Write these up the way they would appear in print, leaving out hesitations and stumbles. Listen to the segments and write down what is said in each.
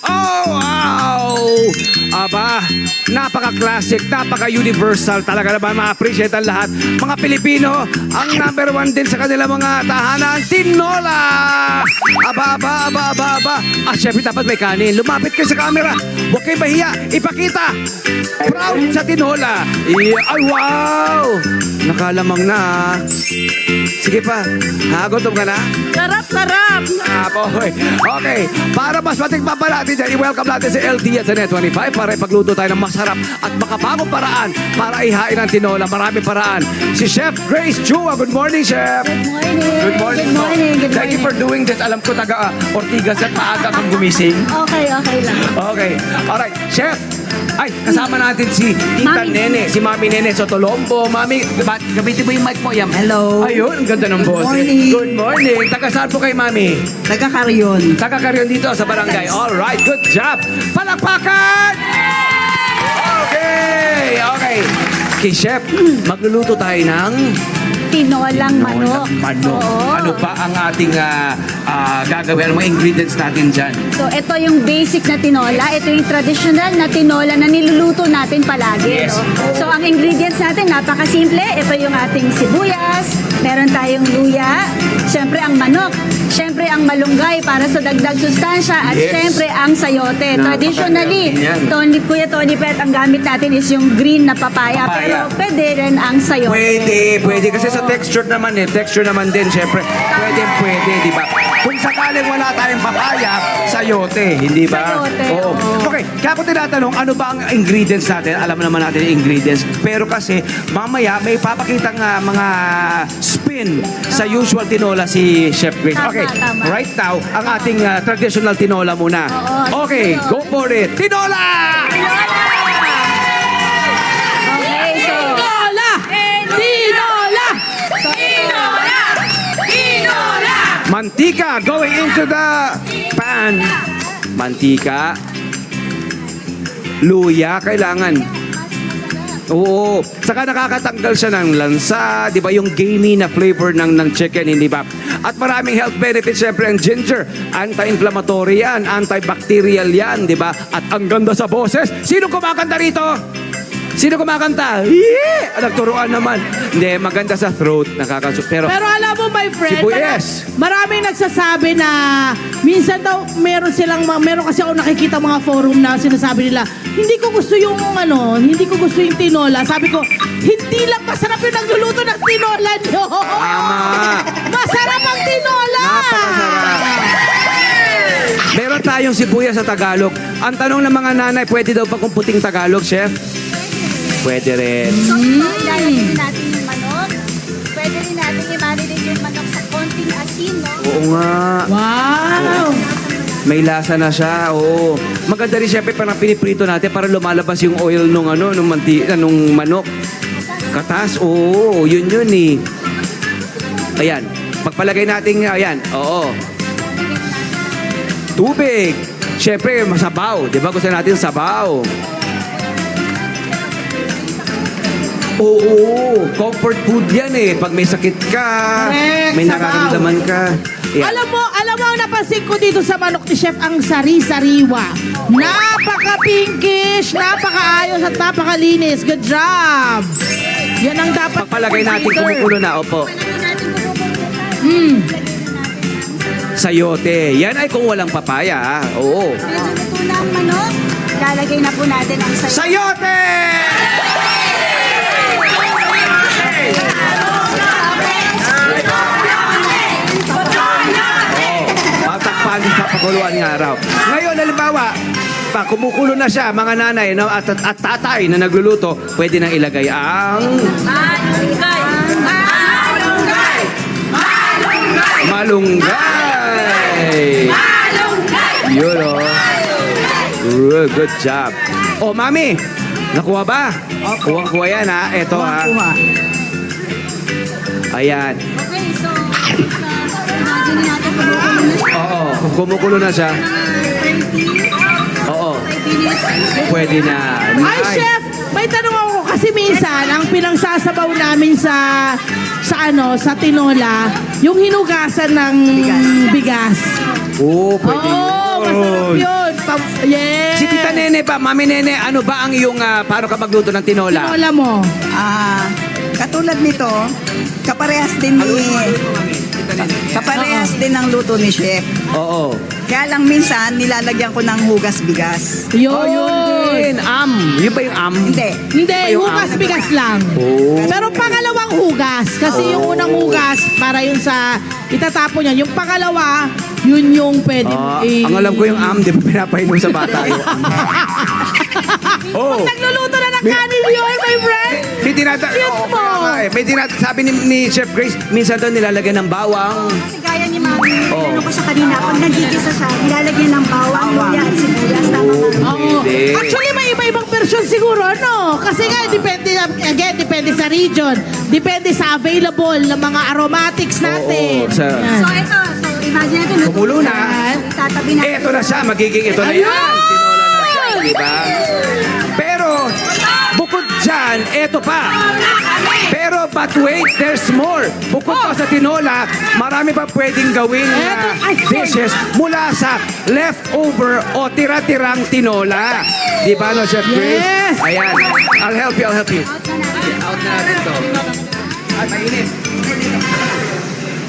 Oh, wow! Aba, napaka-classic, napaka-universal. Talaga naman ma-appreciate ang lahat. Mga Pilipino, ang number one din sa kanila mga tahanan, tinola! Aba. Syempre dapat may kanin. Lumapit kayo sa camera. Huwag kayo mahiya. Ipakita. Proud sa tinola. Ay, wow! Nakalamang na. Sige pa. Gutom ka na? Sarap! Boy. Okay, para mas matikman pa natin dyan, i-welcome natin si LD at sa Net25 para ipagluto tayo ng masarap at makabagong paraan para ihain ang tinola. Maraming paraan. Si Chef Grace Chua. Good morning, Chef. Good morning. Good morning. Thank you for doing this. Alam ko taga Ortigas at maaga kang gumising. Okay lang. Okay. Alright, Chef. Ay, kasama natin si Tita Mami. Nene, si Mami Nene Sotolombo. Mami, gamitin mo yung mic mo. Yan. Hello. Ayun, ang ganda ng boss. morning. Good morning. Taga saan po kay Mami? Taga-Carrion. Taga Carrion dito sa barangay. All right, good job. Palakpakan! Okay. Kay Chef, magluluto tayo ng Tinolang manok. Oo. Ano pa ang ating gagawin? Ang mga ingredients natin dyan? So, ito yung basic na tinola. Ito yung traditional na tinola na niluluto natin palagi. Yes. No? So, ang ingredients natin, napakasimple. Ito yung ating sibuyas. Meron tayong luya. Siyempre, ang manok. Siyempre, ang malunggay para sa dagdag sustansya. At Yes. siyempre, ang sayote. Traditionally, Yan. Kuya Tony Pet, ang gamit natin is yung green na papaya. Papaya. Pero pwede rin ang sayote. Pwede. Kasi sa Oo. texture naman texture naman din, syempre. Pwede, di ba? Kung sakaling wala tayong papaya, sayote, hindi ba? Sayote, Oo. oo. Okay, kaya ko tinatanong, ano ba ang ingredients natin? Alam naman natin yung ingredients. Pero kasi, mamaya, may papakitang mga spin sa usual tinola si Chef Grace. Tama, Okay, tama. right now, ang ating traditional tinola muna. Oo, Okay, tinola. go for it. Tinola! Okay, so... Mantika going into the pan. Mantika. Luya, kailangan. Oo. Saka nakakatanggal siya ng lansa, di ba? Yung gamey na flavor ng chicken, hindi ba? At maraming health benefits, syempre, ang ginger. Anti-inflammatory yan, antibacterial yan, di ba? At ang ganda sa boses. Sino kumakanta rito? Sino kumakanta? Yeah! Nagturuan naman. Hindi, maganda sa throat. Pero Pero alam mo, my friend, Sibuyas. maraming nagsasabi na minsan daw meron kasi ako nakikita mga forum na sinasabi nila, hindi ko gusto yung tinola. Sabi ko, hindi lang masarap yung nagluluto ng tinola nyo. Tama. Masarap ang tinola. Napakasarap. Meron tayong sibuyas sa Tagalog. Ang tanong ng mga nanay, pwede daw ba kung puting Tagalog, Chef? Pwede rin. So, ilalagay natin yung manok. Pwede rin natin i-marinate yung manok sa konting asin, no? Oo nga. Wow. May lasa na siya, oo. Maganda rin, syempre, parang piniprito natin para lumalabas yung oil nung manok. Katas, oo. Yun eh. Ayan. Pagpalagay natin, ayan. Oo. Tubig. Syempre, masabaw. Di ba? Gusto natin sabaw. Oo, comfort food yan eh. Pag may sakit ka, Correct, may sabaw. nararamdaman ka. Yan. Alam mo, ang napansin ko dito sa manok ni Chef, ang sari-sariwa. Napaka-pinkish, napaka-ayos at napakalinis. Good job! Yan ang dapat. Pagpalagay natin consider. kumukulo na, opo. Sayote. Yan ay kung walang papaya, ha? Oo. Medyo luto na ang manok. Lalagay na po natin ang sayote. Sayote! Patakpan sa paguluan ng araw. Ngayon, halimbawa, kumukulo na siya, mga nanay no, at tatay na nagluluto, pwede nang ilagay ang malunggay. Yun, oh. Good job. Oh, mami, nakuha ba? Kuha yan, ha? Ito, ha? Kuha. Ayan. Okay, so, imagine natin kumukulo na siya. Oo, kumukulo na siya. 20, Oo, 5 minutes. pwede na. Ay, Chef, may tanong ako kasi minsan, ang pinangsasabaw namin sa tinola, Yung hinugasan ng bigas. Oo, pwede Masarap yun. Yes. Si Tita Nene ba, Mami Nene, ano ba ang iyong, paano ka magluto ng tinola? Tinola mo. Katulad nito, kaparehas din ng luto ni Chef. Oo. Kaya lang minsan, nilalagyan ko ng hugas bigas. Yun. Oh, yun din. Yun ba yung Hindi. Hindi, Yung hugas am. bigas lang. Oh. Pero pangalawang hugas. Kasi yung unang hugas, para yun sa itatapon yan. Yung pangalawa, yun yung pwede mo Ang alam ko yung di ba pinapainom sa bata yung Oh. Nagluluto na ng kanin yun, my friend. May Cute mo. may sabi ni Chef Grace, minsan doon nilalagyan ng bawang. Kasi gaya ni Mami, Oh. tinanong ko siya kanina, pag nagigisa siya, nilalagyan ng bawang, luya at sibuyas. Tama ba? Oo. Pwede. Actually, may iba-ibang version siguro, no? Kasi nga, depende sa region. Depende sa available ng mga aromatics natin. Oo, sa- Yan. So ito, imagine natin, Kumulo na. Itatabi natin. Ito na siya, magiging ito na Ayun! yan. Tinola na siya, di ba? Pero, bukod dyan, ito pa. Pero, but wait, there's more. Bukod pa sa tinola, marami pa pwedeng gawin na dishes mula sa leftover o tira-tirang tinola. Di ba, no, Chef Grace? Yes! Ayan. I'll help you. Out na natin to. Ay, mainit.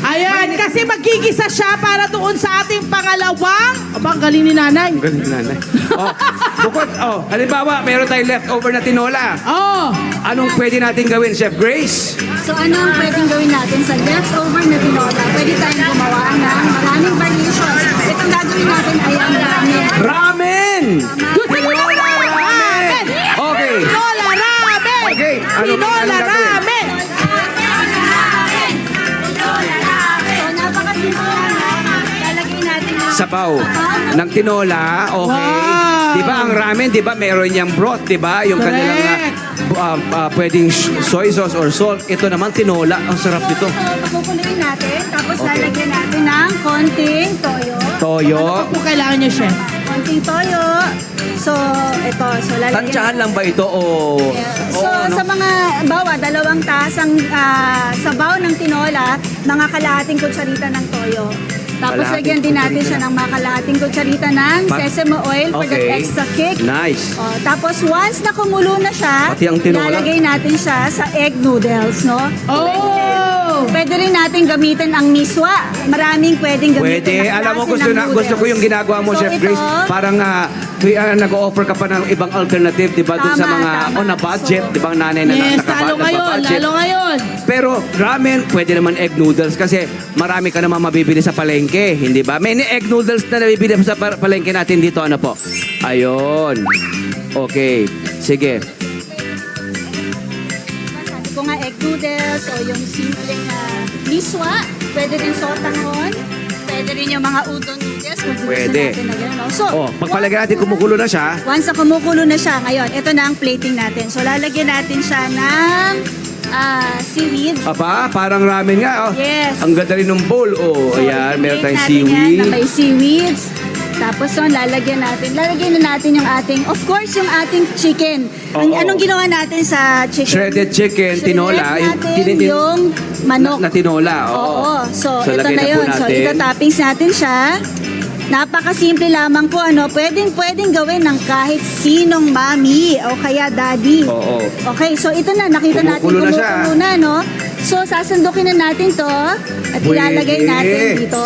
Ayan, kasi magkikisa siya para doon sa ating pangalawang. Aba, ang galing ni nanay. Ganun nanay. Bukod, halimbawa, meron tayong leftover na tinola. Oh, Anong pwede natin gawin, Chef Grace? So ano ang pwedeng gawin natin sa leftover na tinola? Pwede tayong gumawa ng maraming variations. Itong gagawin natin ay ang ramen. Ramen! gusto mo na Tinola ramen! Okay. Tinola ramen! Okay, Tinola anong gagawin? ramen! So napakasimple lang. Lalagay natin ang Sabaw ng tinola, okay. Wow. Di ba ang ramen, di ba meron niyang broth, di ba? Yung kanilang pwedeng soy sauce or salt. Ito naman tinola. Ang sarap nito. So pakukuloyin natin. Tapos Okay. lalagyan natin ng konting toyo. Toyo. Ano po kailangan niya, chef? Konting toyo. So ito. So lalagyan. Tansyahan lang ba ito o... So, sa mga, bawa, 2 tasang sabaw ng tinola, mga kalahating kutsarita ng toyo. Tapos Kalahating lagyan din natin kutsarita. siya ng mga kalahating kutsarita ng sesame oil for that Okay. extra kick. Nice. Tapos once na kumulo na siya, Pati ang tinola? lalagay natin siya sa egg noodles, no? Oh! Pwede rin natin gamitin ang miswa. Maraming pwedeng gamitin. Pwede. na Alam mo, klase ng gusto ko yung noodles. ginagawa mo, So, Chef ito, Grace. Parang nag-o-offer ka pa ng ibang alternative, di ba? Doon sa Tama, mga tama. on a budget, So, di ba? Ang nanay na Yes, lalo ngayon, nakabudget. lalo ngayon. Pero ramen, pwede naman egg noodles kasi marami ka naman mabibili sa palengke, hindi ba? May egg noodles na nabibili sa palengke natin dito, ano po? Ayun. Okay. Sige. Sabi ko nga egg noodles o yung simpleng miswa. Pwede rin sotanghon. Pwede rin yung mga udon noodles. Kung gusto Pwede. natin na gano'n, no? So, Pagpalagay natin kumukulo na siya. once na kumukulo na siya, ngayon, ito na ang plating natin. So, lalagyan natin siya ng seaweed. Apa, parang ramen nga. Oh. Yes. Ang ganda rin ng bowl. Oh, So, ayan, meron i-plate tayong natin yan seaweed. na may seaweeds. Tapos yun, lalagyan na natin yung ating, of course, yung ating chicken. Oo. Anong ginawa natin sa chicken? Shredded chicken, tinola. Shredded natin yung manok. Na tinola, oo. Oo. So, ito lagyan na po yun. So, natin. ito-toppings natin siya. Napakasimple lamang po, ano, pwedeng gawin ng kahit sinong mami o kaya daddy. Oo. Okay, so ito na, nakita natin Kumukulo na siya. kumukulo na, no? So, sasandukin na natin to at Pwede. ilalagay natin dito.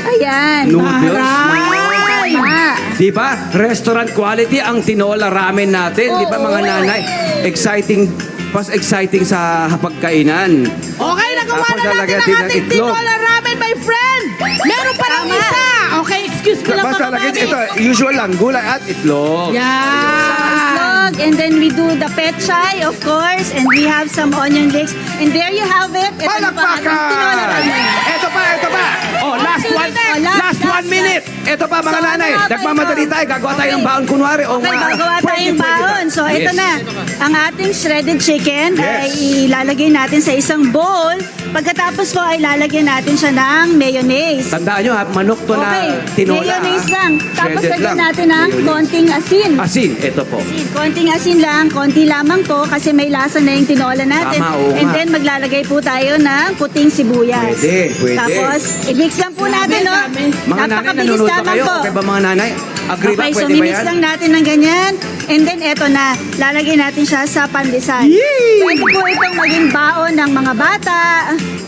Ayan. Noodles. Aray! Tama. Di ba? Restaurant quality ang tinola ramen natin. Di ba mga Oo. nanay? Exciting, pas exciting sa pagkainan. Okay, nagawa Tapos na natin lalagyan ang natin ng ating itlog. tinola ramen, my friend! Meron pa lang Tama. isa! Okay, excuse me lang Tapos mga lalagyan mami. ito, usual lang, gulay at itlog. Yan! Itlog, and then we do the pechay, of course, and we have some onion leeks. And there you have it. Ito na po ang ating tinola Palakpakan! ramen. Ito pa. Oh, last Sunod one. na. Last 1 minute. eto pa mga nanay. ano nga ba Nagmamadali ito? tayo. Gagawa tayo ng baon kunwari. O Okay, mga- gagawa Pwede, tayong pwede ba? baon. So, ito Yes. na. Ang ating shredded chicken ay ilalagay natin sa isang bowl. Pagkatapos po ay lalagyan natin siya ng mayonnaise. Tandaan nyo ha, manok to Okay, na tinola. mayonnaise ha? lang. Tapos Shredded lagyan lang. natin ng Mayonnaise. konting asin. Asin, ito po. Konting asin lang, konti lamang po kasi may lasa na yung tinola natin. Tama, oo And nga. then maglalagay po tayo ng puting sibuyas. Pwede. Tapos, i-mix lang po natin, no? Mga nanay, Napakabilis nanonood ba lamang kayo? po. Okay ba mga nanay? Agree ba? Okay, so Pwede ba mimix yan? lang natin ng ganyan. And then, eto na. Lalagay natin siya sa pandesal. Yay! Pwede po itong maging baon ng mga bata,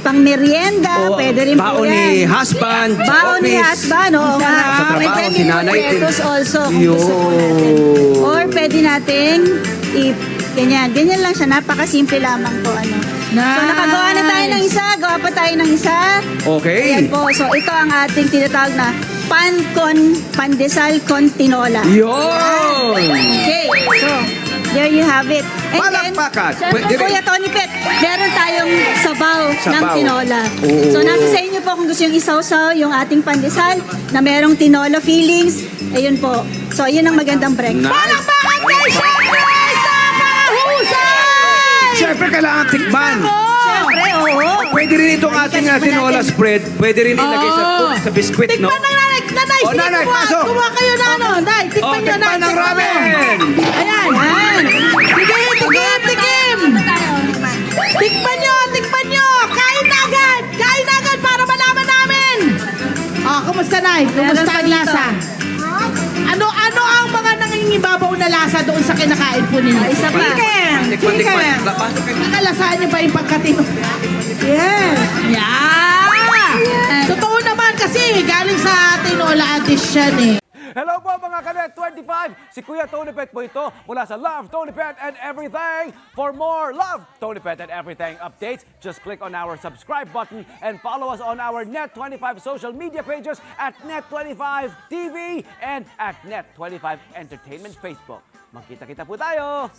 pang merienda, O, pwede rin po baon yan. ni husband, sa Baon ni office. husband, oo nga. Sa trabaho, And then, si nanay. potatoes also, kung Yun. gusto po natin. Or pwede nating ganyan. Ganyan lang siya. Napakasimple lamang po. Ano. So, nakagawa na tayo ng isa. Gawa pa tayo ng isa. Okay. Ayan po. So, ito ang ating tinatawag na pandesal con tinola. Yun! Okay. So, there you have it. And Palakpakan. then, Pwede syempre, rin. Kuya Tony Pet, meron tayong sabaw ng Sabaw. tinola. Oo. So, nasa sa inyo po kung gusto yung isawsaw yung ating pandesal na merong tinola fillings. Ayun po. So, yun ang magandang breakfast. Nice. Palakpakan kayo, syempre! Sa pangahusay! Siyempre, kailangan tikman. Siyempre, oo. Pwede rin itong ating tinola spread. Pwede rin ilagay sa biskwit, no? Tikman ng nanay. Nanay, Oh, sige, nanay, kumuha, pasok. kumuha kayo na ano. Nay, tikman Oh, nyo, tikman nay. ng tikman ramen. nyo. Ayan. Ayan. Sige, tikim. Tikman nyo. Kain na agad para malaman namin. Oh, kumusta, Nay? Kumusta Meron pa ang dito. lasa? Ano ang mga nangingibabaw na lasa doon sa kinakain po ninyo? Isa pa. Tikman. Nakalasaan niyo ba yung pagkatino? Yes. Yeah. Totoo naman kasi galing sa tinola dish yan eh. Hello po mga Kanet 25! Si Kuya Tony Pet po ito mula sa Love, Tony Pet and Everything. For more Love, Tony Pet and Everything updates, just click on our subscribe button and follow us on our Net25 social media pages at Net25 TV and at Net25 Entertainment Facebook. Magkita-kita po tayo!